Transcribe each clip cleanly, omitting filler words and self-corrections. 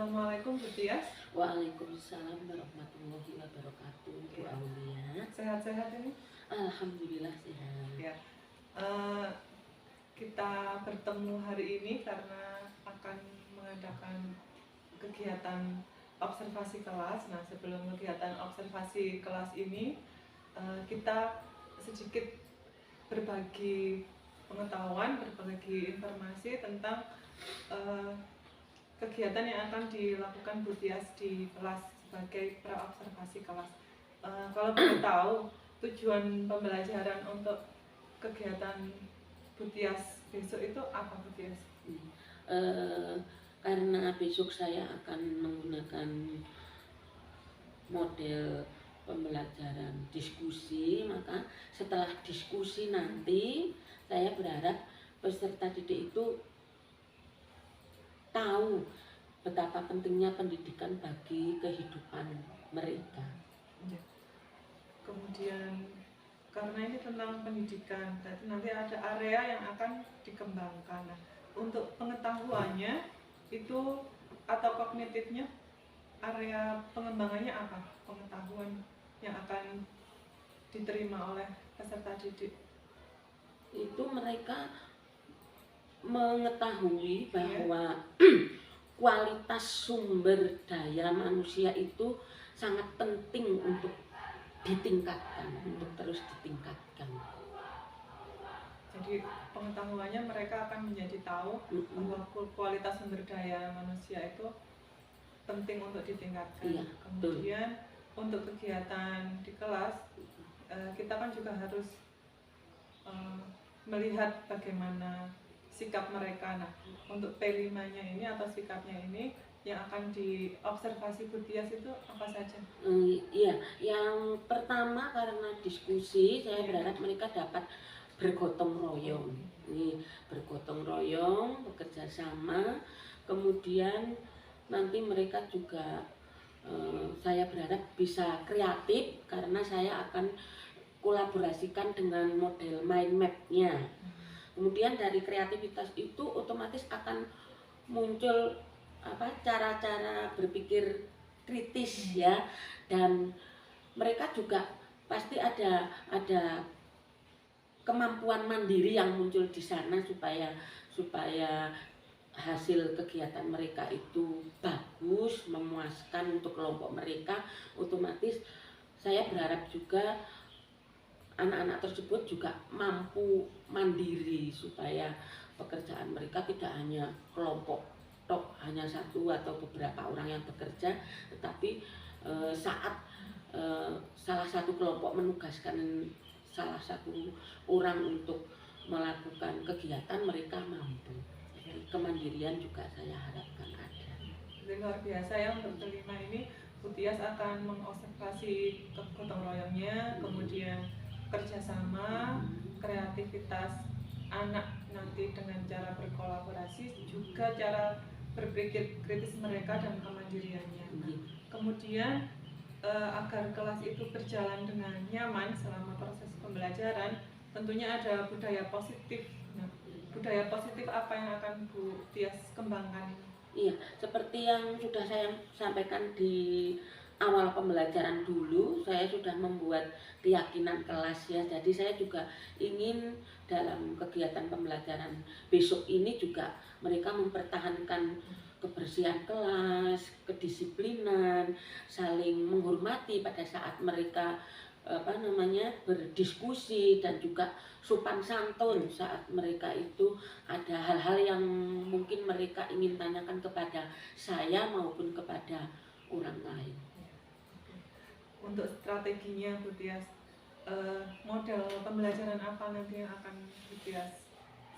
Assalamualaikum Bu Tias. Waalaikumsalam warahmatullahi wabarakatuh. Bu Ya. Aulia. Sehat-sehat ini? Alhamdulillah sehat. Ya. Kita bertemu hari ini karena akan mengadakan kegiatan observasi kelas. Nah, sebelum kegiatan observasi kelas ini, kita sedikit berbagi pengetahuan, berbagi informasi tentang kegiatan yang akan dilakukan Bu Tias di kelas sebagai praobservasi kelas. Kalau boleh tahu, tujuan pembelajaran untuk kegiatan Bu Tias besok itu apa, Bu Tias? Karena besok saya akan menggunakan model pembelajaran diskusi, maka setelah diskusi nanti saya berharap peserta didik itu tahu betapa pentingnya pendidikan bagi kehidupan mereka. Ya. Kemudian karena ini tentang pendidikan, berarti nanti ada area yang akan dikembangkan. Nah, untuk pengetahuannya itu atau kognitifnya, area pengembangannya apa? Pengetahuan yang akan diterima oleh peserta didik itu mereka mengetahui bahwa kualitas sumber daya manusia itu sangat penting untuk ditingkatkan, untuk terus ditingkatkan. Jadi pengetahuannya mereka akan menjadi tahu bahwa kualitas sumber daya manusia itu penting untuk ditingkatkan. Iya, kemudian untuk kegiatan di kelas, kita kan juga harus melihat bagaimana sikap mereka. Nah, untuk P5-nya ini atau sikapnya ini yang akan diobservasi Bu Tias itu apa saja? Iya, yang pertama karena diskusi, saya berharap mereka dapat bergotong royong. Ini bergotong royong, bekerja sama. Kemudian nanti mereka juga saya berharap bisa kreatif karena saya akan kolaborasikan dengan model mind map-nya. Kemudian dari kreativitas itu otomatis akan muncul cara-cara berpikir kritis ya, dan mereka juga pasti ada kemampuan mandiri yang muncul di sana supaya hasil kegiatan mereka itu bagus, memuaskan untuk kelompok mereka. Otomatis saya berharap juga anak-anak tersebut juga mampu mandiri supaya pekerjaan mereka tidak hanya kelompok tok, hanya satu atau beberapa orang yang bekerja, tetapi saat salah satu kelompok menugaskan salah satu orang untuk melakukan kegiatan, mereka mampu. Jadi kemandirian juga saya harapkan ada. Jadi luar biasa ya, untuk kelima ini Bu Tias akan mengobservasi gotong royongnya, kemudian kerjasama, kreativitas anak nanti dengan cara berkolaborasi, juga cara berpikir kritis mereka dan kemandiriannya. Kemudian agar kelas itu berjalan dengan nyaman selama proses pembelajaran, tentunya ada budaya positif. Nah, budaya positif apa yang akan Bu Tias kembangkan? Iya, seperti yang sudah saya sampaikan di awal pembelajaran dulu, saya sudah membuat keyakinan kelas ya. Jadi saya juga ingin dalam kegiatan pembelajaran besok ini juga mereka mempertahankan kebersihan kelas, kedisiplinan, saling menghormati pada saat mereka berdiskusi, dan juga sopan santun saat mereka itu ada hal-hal yang mungkin mereka ingin tanyakan kepada saya maupun kepada orang lain. Untuk strateginya Bu Tias, model pembelajaran apa nanti yang akan Bu Tias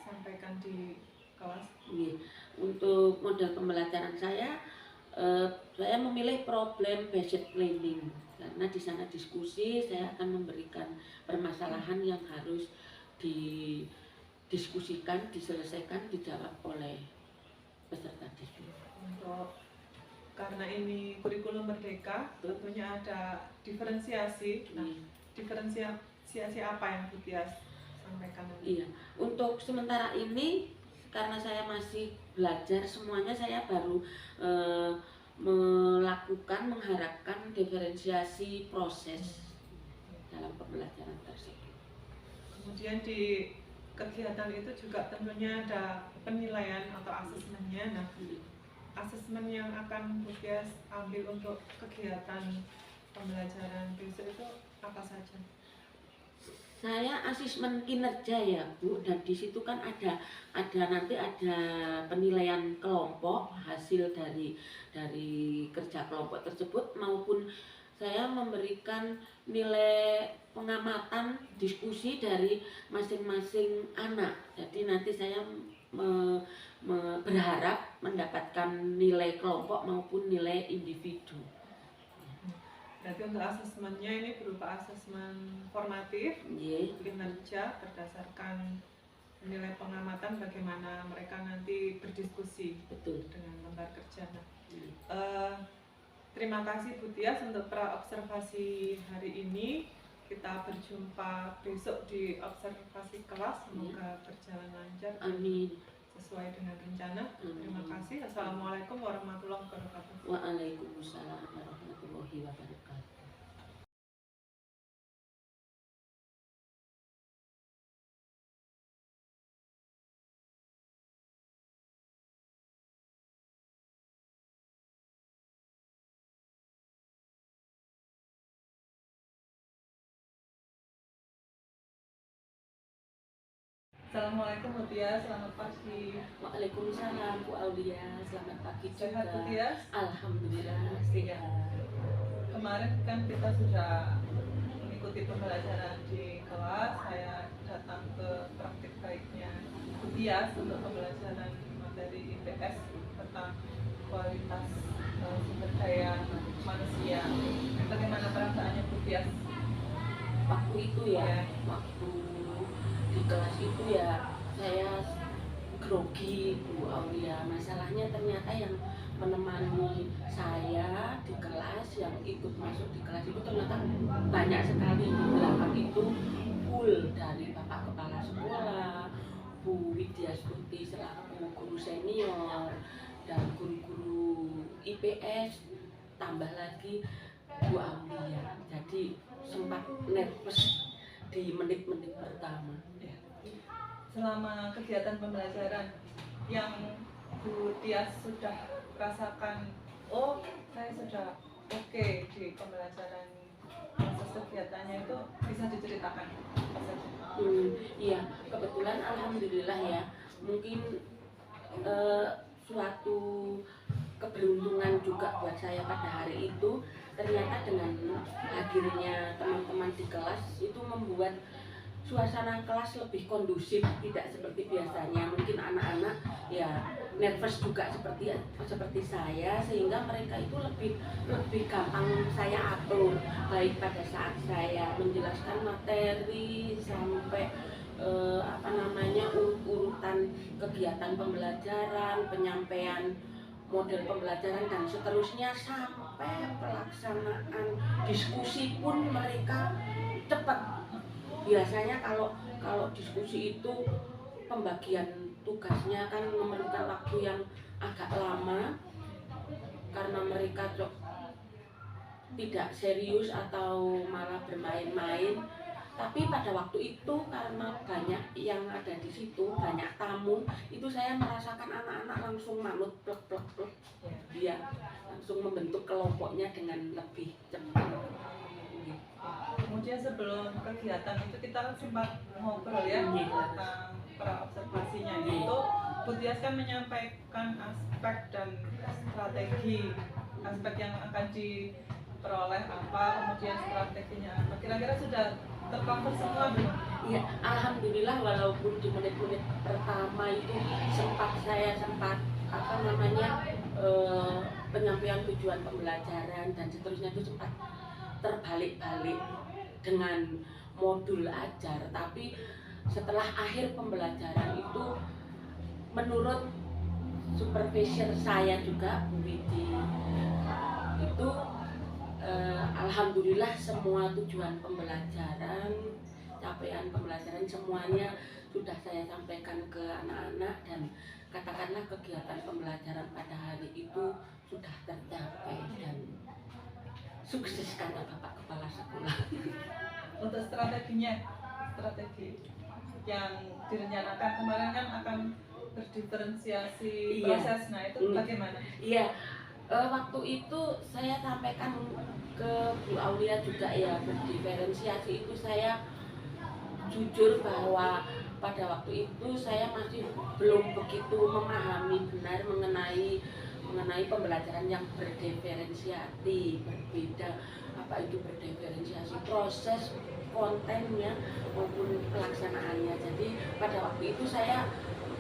sampaikan di kelas? Untuk model pembelajaran saya memilih problem based learning karena di sana diskusi, saya akan memberikan permasalahan yang harus didiskusikan, diselesaikan, dijawab oleh peserta didik. Karena ini kurikulum merdeka, tentunya ada diferensiasi. Nah, diferensiasi apa yang Bu Tias sampaikan? Iya, untuk sementara ini karena saya masih belajar semuanya, saya baru mengharapkan diferensiasi proses dalam pembelajaran tersebut. Kemudian di kegiatan itu juga tentunya ada penilaian atau asesmennya. Nah, asesmen yang akan Bu Tias ambil untuk kegiatan pembelajaran besok itu apa saja? Saya asesmen kinerja ya Bu, dan di situ kan ada nanti ada penilaian kelompok hasil dari kerja kelompok tersebut, maupun saya memberikan nilai pengamatan diskusi dari masing-masing anak. Jadi nanti saya berharap mendapatkan nilai kelompok maupun nilai individu. Berarti untuk asesmennya ini berupa asesmen formatif, kinerja berdasarkan nilai pengamatan bagaimana mereka nanti berdiskusi. Betul. Dengan lembar kerja. Terima kasih Bu Tias untuk praobservasi hari ini. Kita berjumpa besok di observasi kelas. Semoga berjalan lancar. Amin. Sesuai dengan rencana. Terima kasih. Assalamualaikum warahmatullahi wabarakatuh. Waalaikumsalam warahmatullahi wabarakatuh. Assalamualaikum Bu Tias, selamat pagi. Waalaikumsalam Bu Aulia, selamat pagi juga. Sehat Bu Tias? Alhamdulillah sehat. Kemarin kan kita sudah mengikuti pembelajaran di kelas. Saya datang ke praktik baiknya Bu Tias untuk pembelajaran materi IPS tentang kualitas sumber daya manusia. Bagaimana perasaannya Bu Tias? Waktu itu ya, waktu di kelas itu ya saya grogi Bu Aulia. Masalahnya ternyata yang menemani saya di kelas, yang ikut masuk di kelas itu ternyata banyak sekali. Di belakang itu full dari Bapak Kepala Sekolah, Bu Widya Stuti selaku guru senior, dan guru-guru IPS, tambah lagi Bu Aulia. Jadi sempat nervous di menit-menit pertama. Selama kegiatan pembelajaran yang Bu Tias sudah rasakan, oh saya sudah oke di pembelajaran, proses kegiatannya itu bisa diceritakan apa saja? Iya, kebetulan alhamdulillah ya, mungkin suatu keberuntungan juga buat saya pada hari itu. Ternyata dengan hadirnya teman-teman di kelas itu membuat suasana kelas lebih kondusif, tidak seperti biasanya. Mungkin anak-anak ya nervous juga seperti saya, sehingga mereka itu lebih gampang saya atur, baik pada saat saya menjelaskan materi sampai urutan kegiatan pembelajaran, penyampaian model pembelajaran dan seterusnya, sampai pelaksanaan diskusi pun mereka cepat. Biasanya kalau diskusi itu pembagian tugasnya kan memerlukan waktu yang agak lama karena mereka tidak serius atau malah bermain-main. Tapi pada waktu itu karena banyak yang ada di situ, banyak tamu, itu saya merasakan anak-anak langsung manut plek-plek. Dia langsung membentuk kelompoknya dengan lebih cepat. Kemudian sebelum kegiatan itu kita sempat ngobrol ya tentang praobservasinya. Itu Bu Tias kan menyampaikan aspek dan strategi, aspek yang akan diperoleh apa, kemudian strateginya apa. Kira-kira sudah tercover semua belum? Iya, alhamdulillah, walaupun di menit-menit pertama itu saya sempat penyampaian tujuan pembelajaran dan seterusnya itu sempat terbalik-balik dengan modul ajar, tapi setelah akhir pembelajaran itu menurut supervisor saya juga Bu Widi itu alhamdulillah semua tujuan pembelajaran, capaian pembelajaran semuanya sudah saya sampaikan ke anak-anak, dan katakanlah kegiatan pembelajaran pada hari itu sudah tercapai. sukses kata Bapak Kepala Sekolah. Untuk strategi yang direncanakan kemarin kan akan berdiferensiasi Iya. proses, nah itu bagaimana? Iya, waktu itu saya sampaikan ke Bu Aulia juga ya, berdiferensiasi itu saya jujur bahwa pada waktu itu saya masih belum begitu memahami benar mengenai pembelajaran yang berdiferensiasi, berbeda. Apa itu berdiferensiasi, proses kontennya maupun pelaksanaannya. Jadi pada waktu itu saya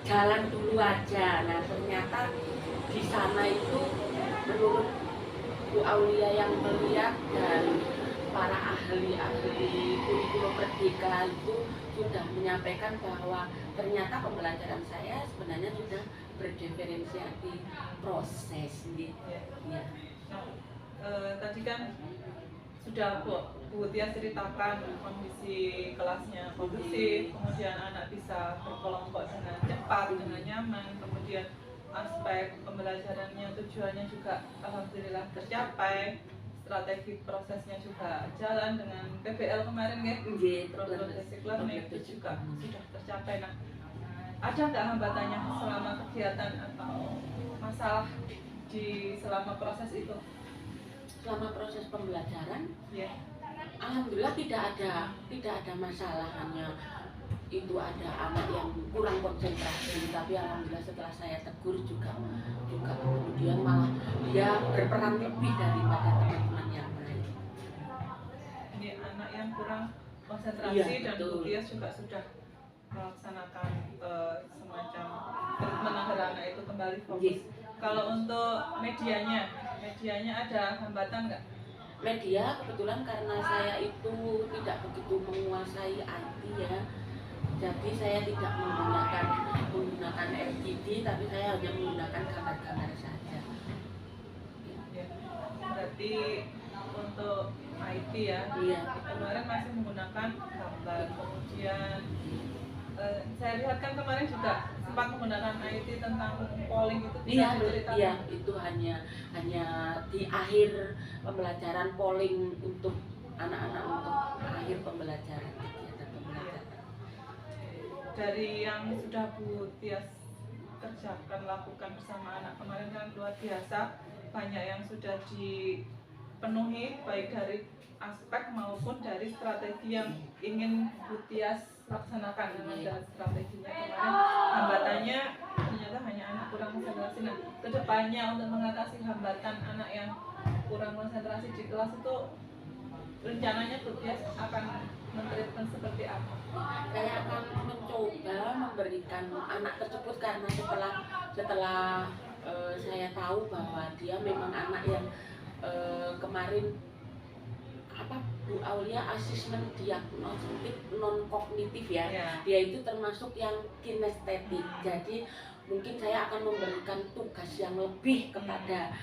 jalan dulu aja. Nah ternyata di sana itu menurut Bu Aulia yang melihat dan para ahli-ahli kurikulum merdeka itu sudah menyampaikan bahwa ternyata pembelajaran saya sebenarnya sudah berdiferensiasi proses gitu. Ya. Tadi kan sudah Bu Tia ceritakan kondisi kelasnya kondusif, kemudian anak bisa berkelompok dengan cepat, dengan nyaman, kemudian aspek pembelajarannya tujuannya juga alhamdulillah tercapai, strategi prosesnya juga jalan dengan PBL kemarin ya, program basic learning itu juga sudah tercapai. Nah, ada nggak hambatannya selama kegiatan atau masalah di selama proses itu? Selama proses pembelajaran, Ya. alhamdulillah tidak ada masalah, hanya itu ada anak yang kurang konsentrasi, tapi alhamdulillah setelah saya tegur juga kemudian malah dia berperan lebih daripada teman-teman yang lain. Ini anak yang kurang konsentrasi, Iya, dan betul. Bu Tias juga sudah melaksanakan semacam treatment agar anak itu kembali fokus. Yes. Kalau untuk medianya ada hambatan nggak? Media kebetulan karena saya itu tidak begitu menguasai IT ya, jadi saya tidak menggunakan LCD, tapi saya hanya menggunakan gambar-gambar saja. Ya. Berarti untuk IT ya, Iya. kemarin masih menggunakan gambar, kemudian saya lihat kan kemarin juga sempat menggunakan IT tentang polling itu, bisa diceritakan? Iya, itu hanya di akhir pembelajaran polling untuk anak-anak untuk akhir pembelajaran, kegiatan pembelajaran. Dari yang sudah Bu Tias kerjakan, lakukan bersama anak kemarin kan luar biasa, banyak yang sudah dipenuhi baik dari aspek maupun dari strategi yang ingin Bu Tias laksanakan. Ada strateginya kemarin, hambatannya ternyata hanya anak kurang konsentrasi. Nah, kedepannya untuk mengatasi hambatan anak yang kurang konsentrasi di kelas itu rencananya Bu Tias akan men-treatment seperti apa? Saya akan mencoba memberikan anak tersebut, karena setelah saya tahu bahwa dia memang anak yang kemarin Bu Aulia asesmen diagnostik non kognitif ya. Dia itu termasuk yang kinestetik. Jadi mungkin saya akan memberikan tugas yang lebih kepada